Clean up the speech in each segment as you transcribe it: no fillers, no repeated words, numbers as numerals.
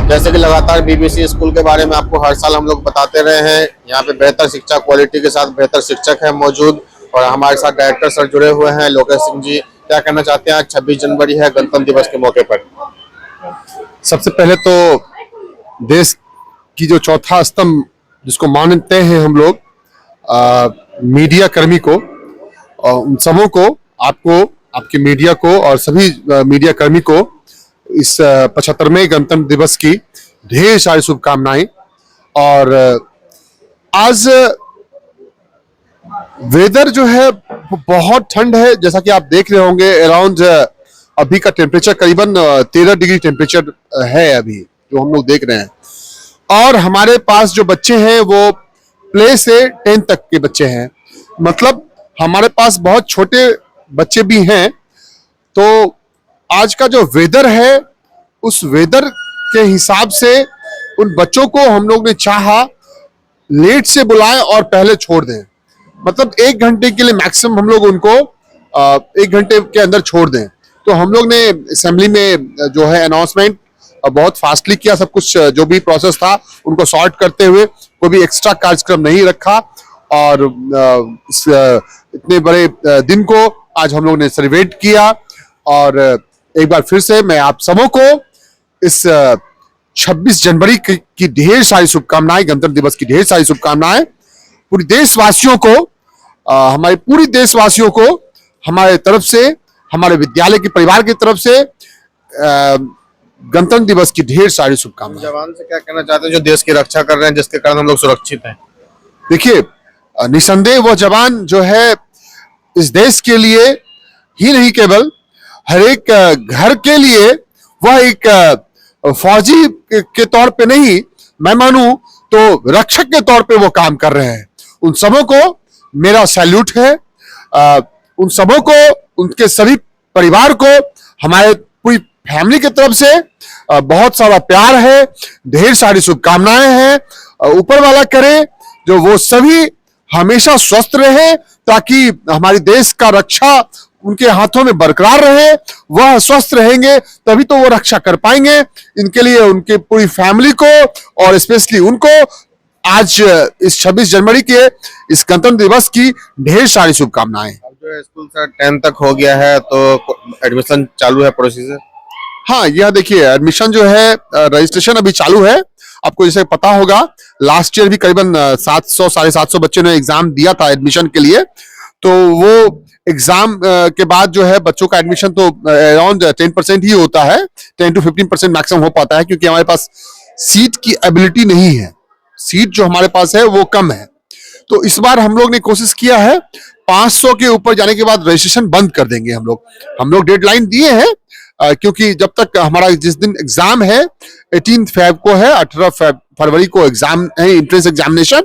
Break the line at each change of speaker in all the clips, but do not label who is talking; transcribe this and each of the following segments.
जैसे कि लगातार बीबीसी स्कूल के बारे में आपको हर साल हम लोग बताते रहे हैं। यहाँ पे बेहतर शिक्षा क्वालिटी के साथ बेहतर शिक्षक है मौजूद और हमारे साथ डायरेक्टर सर जुड़े हुए हैं। लोकेश सिंह जी, क्या कहना चाहते हैं? आज 26 जनवरी है, गणतंत्र दिवस के मौके पर।
सबसे पहले तो देश की जो चौथा स्तंभ जिसको मानते हैं हम लोग, मीडिया कर्मी को और उन सबों को, आपको, आपके मीडिया को और सभी मीडिया कर्मी को इस 75वें गणतंत्र दिवस की ढेर सारी शुभकामनाएं। और आज वेदर जो है वो बहुत ठंड है, जैसा कि आप देख रहे होंगे। अराउंड अभी का टेम्परेचर करीबन 13 डिग्री टेम्परेचर है अभी जो हम लोग देख रहे हैं। और हमारे पास जो बच्चे हैं वो प्ले से 10 तक के बच्चे हैं, मतलब हमारे पास बहुत छोटे बच्चे भी हैं। तो आज का जो वेदर है उस वेदर के हिसाब से उन बच्चों को हम लोग ने चाहा लेट से बुलाएं और पहले छोड़ दें, मतलब 1 घंटे के लिए मैक्सिमम हम लोग उनको 1 घंटे के अंदर छोड़ दें। तो हम लोग ने असेंबली में जो है अनाउंसमेंट बहुत फास्टली किया, सब कुछ जो भी प्रोसेस था उनको सॉर्ट करते हुए, कोई भी एक्स्ट्रा कार्यक्रम नहीं रखा। और इतने बड़े दिन को आज हम लोग ने सेलिब्रेट किया। और एक बार फिर से मैं आप सबों को इस 26 जनवरी की ढेर सारी शुभकामनाएं, गणतंत्र दिवस की ढेर सारी शुभकामनाएं। पूरी देशवासियों को, हमारे पूरी देशवासियों को हमारे तरफ से, हमारे विद्यालय के परिवार की तरफ से गणतंत्र दिवस की ढेर सारी शुभकामनाएं।
जवान से क्या कहना चाहते हैं जो देश की रक्षा कर रहे हैं, जिसके कारण हम लोग सुरक्षित हैं?
देखिए, निसंदेह वो जवान जो है इस देश के लिए ही नहीं, केवल हर एक घर के लिए वह एक फौजी के तौर पे नहीं, मैं मानूं तो रक्षक के तौर पे वो काम कर रहे हैं। उन सबों को मेरा सैल्यूट है। उन सबों को, उनके सभी परिवार को हमारे पूरी फैमिली की तरफ से बहुत सारा प्यार है, ढेर सारी शुभकामनाएं हैं। ऊपर वाला करे जो वो सभी हमेशा स्वस्थ रहे, ताकि हमारे देश का रक्षा उनके हाथों में बरकरार रहे। वह स्वस्थ रहेंगे तभी तो वो रक्षा कर पाएंगे। इनके लिए उनके पूरी फैमिली को और स्पेशली उनको आज इस 26 जनवरी के इस गणतंत्र दिवस की ढेर सारी शुभकामनाएं।
अब जो है स्कूल से 10 तक हो गया है तो एडमिशन चालू है प्रोसीजर?
हाँ, यह देखिए, एडमिशन जो है, रजिस्ट्रेशन अभी चालू है। आपको जैसे पता होगा, लास्ट ईयर भी करीबन 700-750 बच्चों ने एग्जाम दिया था एडमिशन के लिए। तो वो एग्जाम के बाद जो है बच्चों का एडमिशन तो अराउंड 10% ही होता है, 10 to 15% मैक्सिमम हो पाता है, क्योंकि हमारे पास सीट की एबिलिटी नहीं है, सीट जो हमारे पास है वो कम है। तो इस बार हम लोग ने कोशिश किया है 500 के ऊपर जाने के बाद रजिस्ट्रेशन बंद कर देंगे हम लोग डेडलाइन दिए हैं। क्योंकि जब तक हमारा जिस दिन एग्जाम है 18 फेब को है, 18 फरवरी को एग्जाम है, एंट्रेंस एग्जामिनेशन,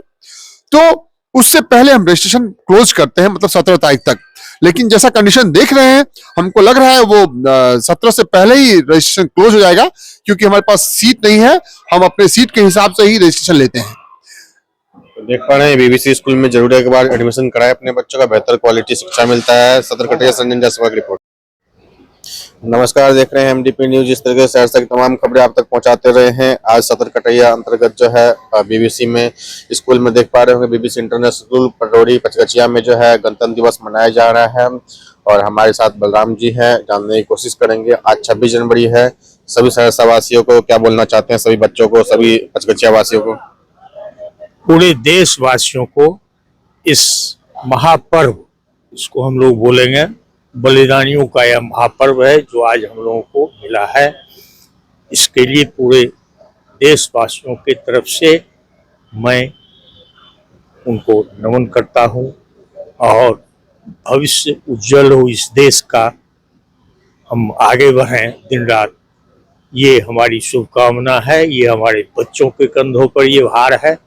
तो उससे पहले हम रजिस्ट्रेशन क्लोज करते हैं, मतलब 17 तारीख तक। लेकिन जैसा कंडीशन देख रहे हैं, हमको लग रहा है वो 17 से पहले ही रजिस्ट्रेशन क्लोज हो जाएगा, क्योंकि हमारे पास सीट नहीं है। हम अपने सीट के हिसाब से ही रजिस्ट्रेशन लेते हैं।
तो देख पा रहे हैं बीबीसी स्कूल में जरूरत के बाद एडमिशन कराए अपने बच्चों का, बेहतर क्वालिटी शिक्षा मिलता है। सदर कटैया संजन जायसवाल की रिपोर्ट। नमस्कार, देख रहे हैं एमडीपी न्यूज। इस तरह से शहर की तमाम खबरें आप तक पहुंचाते रहे हैं। आज सदर कटैया अंतर्गत जो है बीबीसी में स्कूल में देख पा रहे होंगे, बीबीसी इंटरनेशनल स्कूल पटोरी पचगचिया में जो है गणतंत्र दिवस मनाया जा रहा है। और हमारे साथ बलराम जी हैं, जानने की कोशिश करेंगे। आज 26 जनवरी है, सभी सहरसा वासियों को क्या बोलना चाहते हैं, सभी बच्चों को, सभी पचगचिया वासियों को?
पूरे देशवासियों को इस महापर्व, इसको हम लोग बोलेंगे बलिदानियों का यह महापर्व है जो आज हम लोगों को मिला है। इसके लिए पूरे देशवासियों की तरफ से मैं उनको नमन करता हूं और भविष्य उज्जवल हो इस देश का, हम आगे बढ़ें दिन रात, ये हमारी शुभकामना है। ये हमारे बच्चों के कंधों पर ये भार है।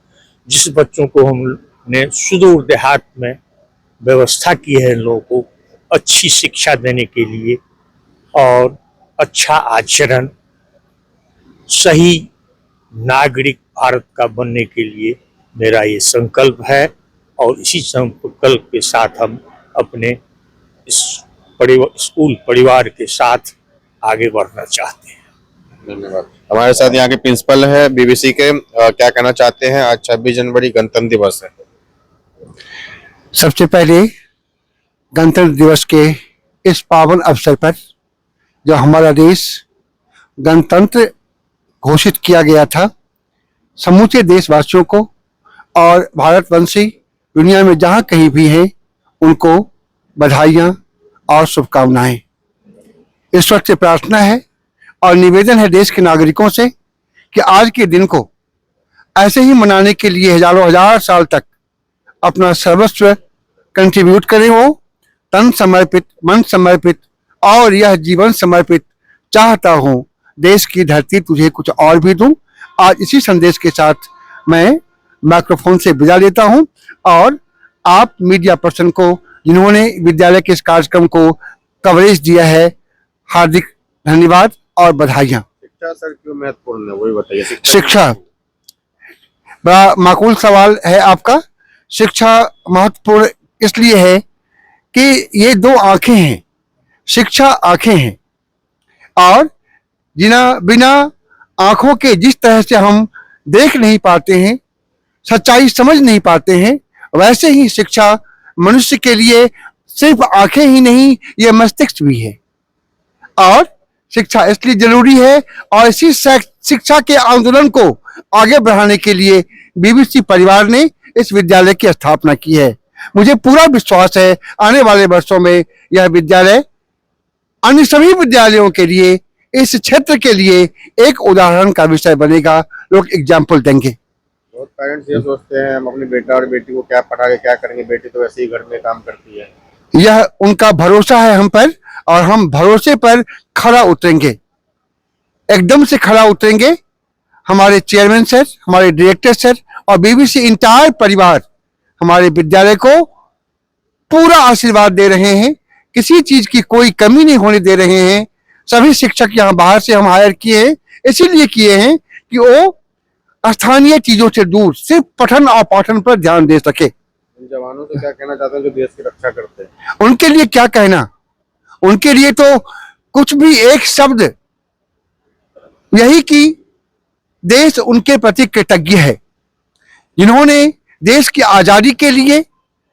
जिस बच्चों को हमने सुदूर देहात में व्यवस्था की है इन लोगों को अच्छी शिक्षा देने के लिए और अच्छा आचरण, सही नागरिक भारत का बनने के लिए मेरा ये संकल्प है। और इसी संकल्प के साथ हम अपने इस स्कूल परिवार के साथ आगे बढ़ना चाहते हैं।
धन्यवाद। हमारे साथ यहाँ के प्रिंसिपल है बीबीसी के, क्या कहना चाहते हैं? आज 26 जनवरी गणतंत्र दिवस है।
सबसे पहले गणतंत्र दिवस के इस पावन अवसर पर जो हमारा देश गणतंत्र घोषित किया गया था, समूचे देशवासियों को और भारतवंशी दुनिया में जहाँ कहीं भी हैं उनको बधाइयाँ और शुभकामनाएं। ईश्वर से प्रार्थना है और निवेदन है देश के नागरिकों से कि आज के दिन को ऐसे ही मनाने के लिए हजारों हजार साल तक अपना सर्वस्व कंट्रीब्यूट करें। वो तन समर्पित, मन समर्पित और यह जीवन समर्पित चाहता हूँ देश की धरती तुझे कुछ और भी दूं। आज इसी संदेश के साथ मैं माइक्रोफोन से विदा लेता हूँ और आप मीडिया पर्सन को जिन्होंने विद्यालय के इस कार्यक्रम को कवरेज दिया है, हार्दिक धन्यवाद और बधाइयाँ।
शिक्षा सर क्यों महत्वपूर्ण है, वही बताइए।
शिक्षा बड़ा माकूल सवाल है आपका। शिक्षा महत्वपूर्ण इसलिए है कि ये दो आंखें हैं, शिक्षा आंखें हैं और बिना आंखों के जिस तरह से हम देख नहीं पाते हैं, सच्चाई समझ नहीं पाते हैं, वैसे ही शिक्षा मनुष्य के लिए सिर्फ आंखें ही नहीं, ये मस्तिष्क भी है। और शिक्षा इसलिए जरूरी है और इसी शिक्षा के आंदोलन को आगे बढ़ाने के लिए बीबीसी परिवार ने इस विद्यालय की स्थापना की है। मुझे पूरा विश्वास है आने वाले वर्षों में यह विद्यालय अन्य सभी विद्यालयों के लिए, इस क्षेत्र के लिए एक उदाहरण का विषय बनेगा। लोग एग्जाम्पल देंगे।
बहुत पेरेंट्स ये सोचते हैं हम अपने बेटा और बेटी को क्या पढ़ा के क्या करेंगे, बेटी तो वैसे ही घर में काम करती है।
यह उनका भरोसा है हम पर और हम भरोसे पर खरा उतरेंगे, एकदम से खरा उतरेंगे। हमारे चेयरमैन सर, हमारे डायरेक्टर सर और बीबीसी इंटायर परिवार हमारे विद्यालय को पूरा आशीर्वाद दे रहे हैं, किसी चीज की कोई कमी नहीं होने दे रहे हैं। सभी शिक्षक यहाँ बाहर से हम हायर किए हैं, इसीलिए किए हैं कि वो स्थानीय चीजों से दूर सिर्फ पठन और पाठन पर ध्यान दे सके।
जवानों से क्या कहना चाहते हैं जो देश की रक्षा करते हैं?
उनके लिए क्या कहना, उनके लिए तो कुछ भी एक शब्द यही कि देश उनके प्रति कृतज्ञ है, जिन्होंने देश की आजादी के लिए,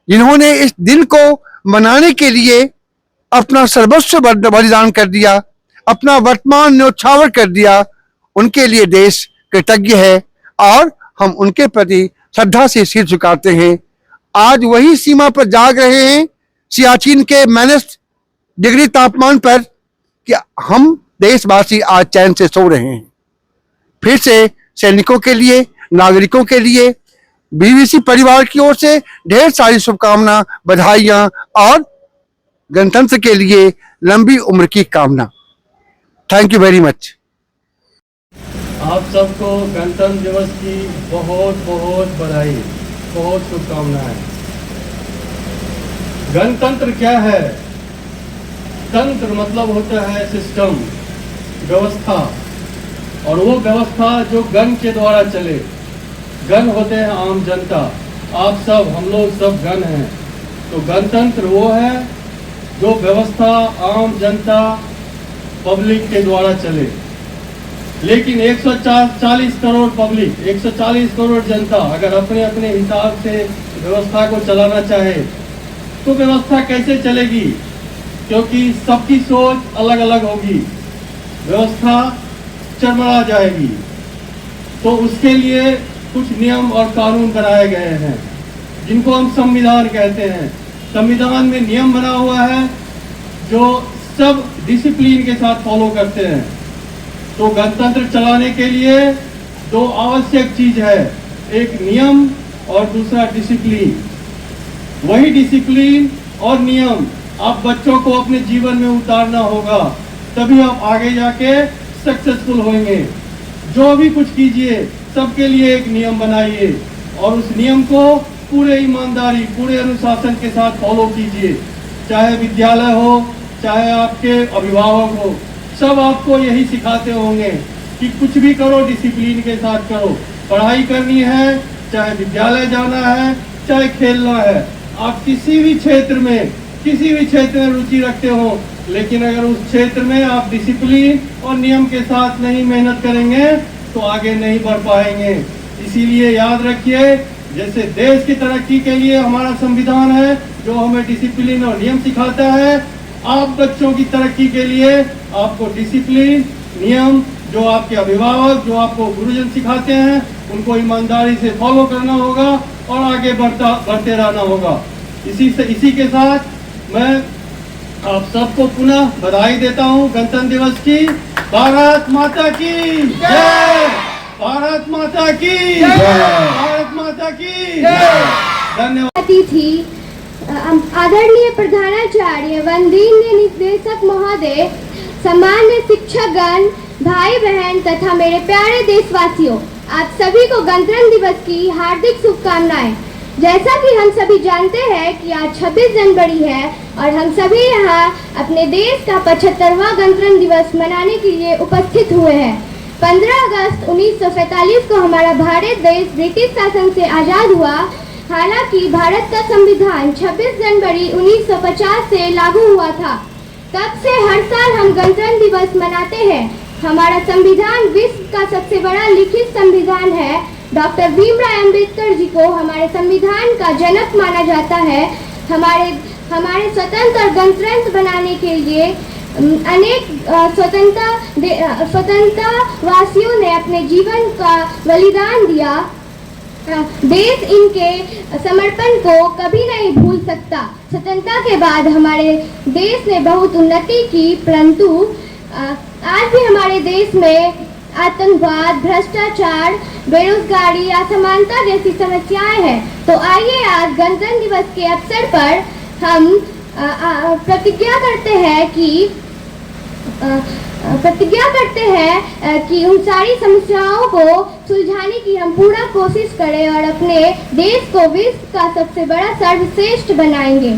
जिन्होंने इस दिन को मनाने के लिए अपना सर्वस्व बलिदान कर दिया, अपना वर्तमान न्योछावर कर दिया। उनके लिए देश कृतज्ञ है और हम उनके प्रति श्रद्धा से सिर झुकाते हैं। आज वही सीमा पर जाग रहे हैं, सियाचिन के -डिग्री तापमान पर, कि हम देशवासी आज चैन से सो रहे हैं। फिर से सैनिकों के लिए, नागरिकों के लिए बीबीसी परिवार की ओर से ढेर सारी शुभकामना, बधाइयां और गणतंत्र के लिए लंबी उम्र की कामना। Thank you very much.
आप सबको गणतंत्र दिवस की बहुत बहुत बधाई, बहुत शुभकामनाएं। गणतंत्र क्या है? तंत्र मतलब होता है सिस्टम, व्यवस्था, और वो व्यवस्था जो गण के द्वारा चले। गण होते हैं आम जनता, आप सब, हम लोग सब गण हैं। तो गणतंत्र वो है जो व्यवस्था आम जनता, पब्लिक के द्वारा चले। लेकिन 140 करोड़ पब्लिक, 140 करोड़ जनता अगर अपने अपने हिसाब से व्यवस्था को चलाना चाहे तो व्यवस्था कैसे चलेगी? क्योंकि सबकी सोच अलग अलग होगी, व्यवस्था चरमरा जाएगी। तो उसके लिए कुछ नियम और कानून बनाए गए हैं जिनको हम संविधान कहते हैं। संविधान में नियम बना हुआ है जो सब डिसिप्लिन के साथ फॉलो करते हैं। तो गणतंत्र चलाने के लिए दो आवश्यक चीज है, एक नियम और दूसरा डिसिप्लिन। वही डिसिप्लिन और नियम आप बच्चों को अपने जीवन में उतारना होगा, तभी आप आगे जाके सक्सेसफुल होंगे। जो भी कुछ कीजिए सबके लिए एक नियम बनाइए और उस नियम को पूरे ईमानदारी, पूरे अनुशासन के साथ फॉलो कीजिए। चाहे विद्यालय हो, चाहे आपके अभिभावक हो, सब आपको यही सिखाते होंगे कि कुछ भी करो डिसिप्लिन के साथ करो। पढ़ाई करनी है, चाहे विद्यालय जाना है, चाहे खेलना है, आप किसी भी क्षेत्र में रुचि रखते हो, लेकिन अगर उस क्षेत्र में आप डिसिप्लिन और नियम के साथ नहीं मेहनत करेंगे तो आगे नहीं बढ़ पाएंगे। इसीलिए याद रखिए, जैसे देश की तरक्की के लिए हमारा संविधान है जो हमें डिसिप्लिन और नियम सिखाता है, आप बच्चों की तरक्की के लिए आपको डिसिप्लिन, नियम जो आपके अभिभावक, जो आपको गुरुजन सिखाते हैं, उनको ईमानदारी से फॉलो करना होगा और आगे बढ़ते रहना होगा। इसी के साथ मैं आप सबको पुनः बधाई देता हूं गणतंत्र दिवस की। भारत माता की जय, भारत माता की जय, भारत माता की जय। धन्यवाद।
थी आदरणीय प्रधानाचार्य, वंदनीय निदेशक महोदय, सम्मान्य शिक्षकगण, भाई बहन तथा मेरे प्यारे देशवासियों, आप सभी को गणतंत्र दिवस की हार्दिक शुभकामनाएं। जैसा कि हम सभी जानते हैं कि आज 26 जनवरी है और हम सभी यहाँ अपने देश का 75वां गणतंत्र दिवस मनाने के लिए उपस्थित हुए हैं। 15 अगस्त 1947 को हमारा भारत देश ब्रिटिश शासन से आज़ाद हुआ। हालांकि भारत का संविधान 26 जनवरी 1950 से लागू हुआ था। तब से हर साल हम गणतंत्र दिवस मनाते हैं। हमारा संविधान विश्व का सबसे बड़ा लिखित संविधान है। डॉक्टर भीमराव अंबेडकर जी को हमारे संविधान का जनक माना जाता है। हमारे स्वतंत्र गणतंत्र बनाने के लिए अनेक स्वतंत्रता वासियों ने अपने जीवन का बलिदान दिया। देश इनके समर्पण को कभी नहीं भूल सकता। स्वतंत्रता के बाद हमारे देश ने बहुत उन्नति की, परंतु आज भी हमारे देश में आतंकवाद, भ्रष्टाचार, बेरोजगारी, असमानता जैसी समस्याएं हैं। तो आइए आज गणतंत्र दिवस के अवसर पर हम प्रतिज्ञा करते हैं कि उन सारी समस्याओं को सुलझाने की हम पूरा कोशिश करें और अपने देश को विश्व का सबसे बड़ा सर्वश्रेष्ठ बनाएंगे।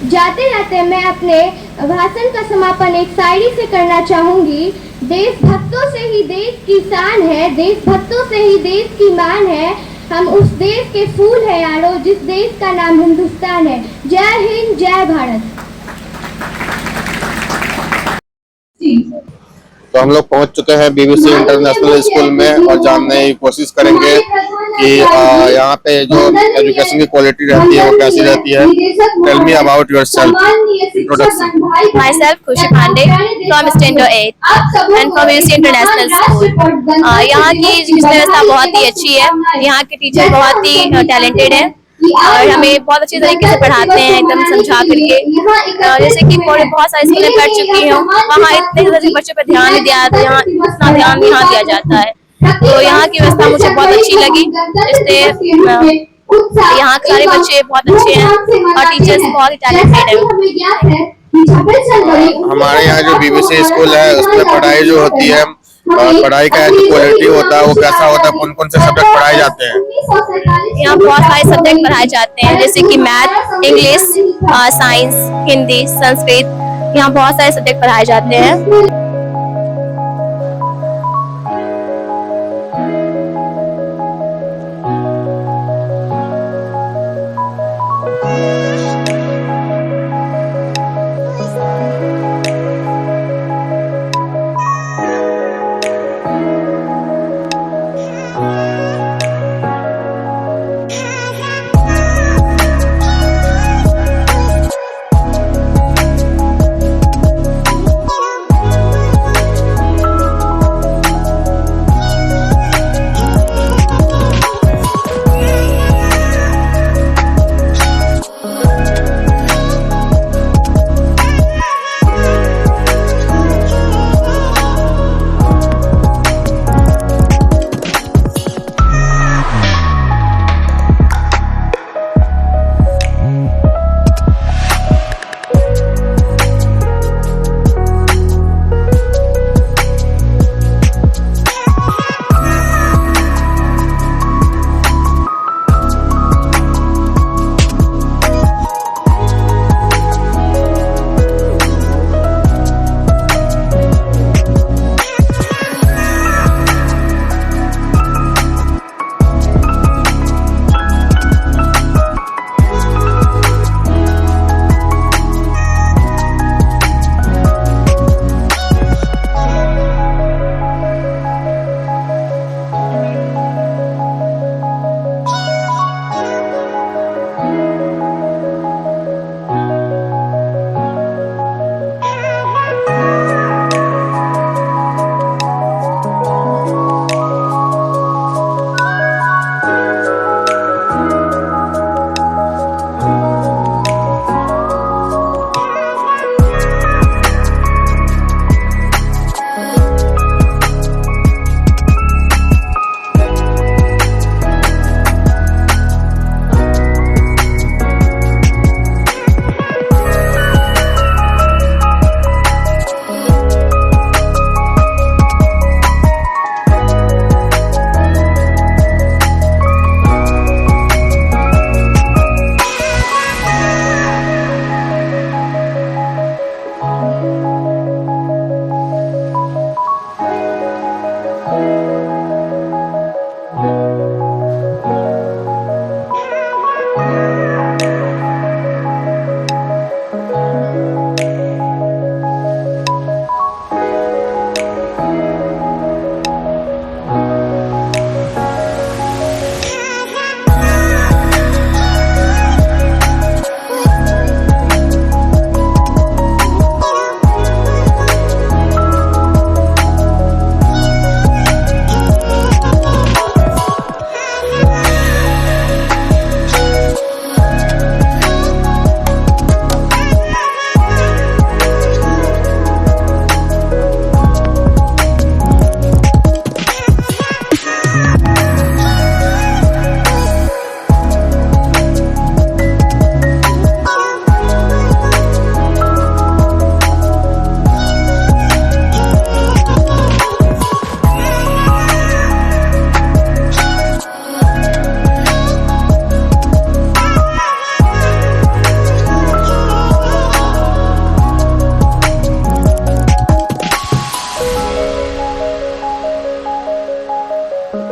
जाते जाते मैं अपने भाषण का समापन एक शायरी से करना चाहूंगी। देशभक्तों से ही देश की शान है, देशभक्तों से ही देश की मान है। हम उस देश के फूल है यारो, जिस देश का नाम हिंदुस्तान है। जय हिंद, जय भारत।
तो हम लोग पहुंच चुके हैं बीबीसी इंटरनेशनल स्कूल में और जानने की कोशिश करेंगे कि यहाँ पे जो एजुकेशन की क्वालिटी रहती है वो कैसी रहती है। Tell me about yourself, introduction.
Myself Khushi Pandey from Standard 8 and from BBC International School। यहाँ की एजुकेशन व्यवस्था बहुत ही अच्छी है। यहाँ के टीचर बहुत ही टैलेंटेड है और हमें बहुत अच्छी तरीके से पढ़ाते हैं, एकदम समझा करके। जैसे कि बहुत सारी स्कूलें कर चुकी हूँ, वहाँ इतने ज़्यादा बच्चों पर ध्यान नहीं दिया, यहाँ इतना ध्यान यहाँ दिया जाता है। तो यहाँ की व्यवस्था मुझे बहुत अच्छी लगी। इसलिए यहाँ के सारे बच्चे बहुत अच्छे हैं और टीचर्स बहुत ही टैलेंटेड हैं।
हमारे यहाँ जो बीबीसी स्कूल है उसमें पढ़ाई जो होती है, पढ़ाई का जो क्वालिटी होता है वो कैसा होता है, कौन कौन से सब्जेक्ट पढ़ाए जाते हैं?
यहाँ बहुत सारे सब्जेक्ट पढ़ाए जाते हैं, जैसे कि math, English, science, Hindi, Sanskrit. यहाँ बहुत सारे सब्जेक्ट पढ़ाए जाते हैं।
Thank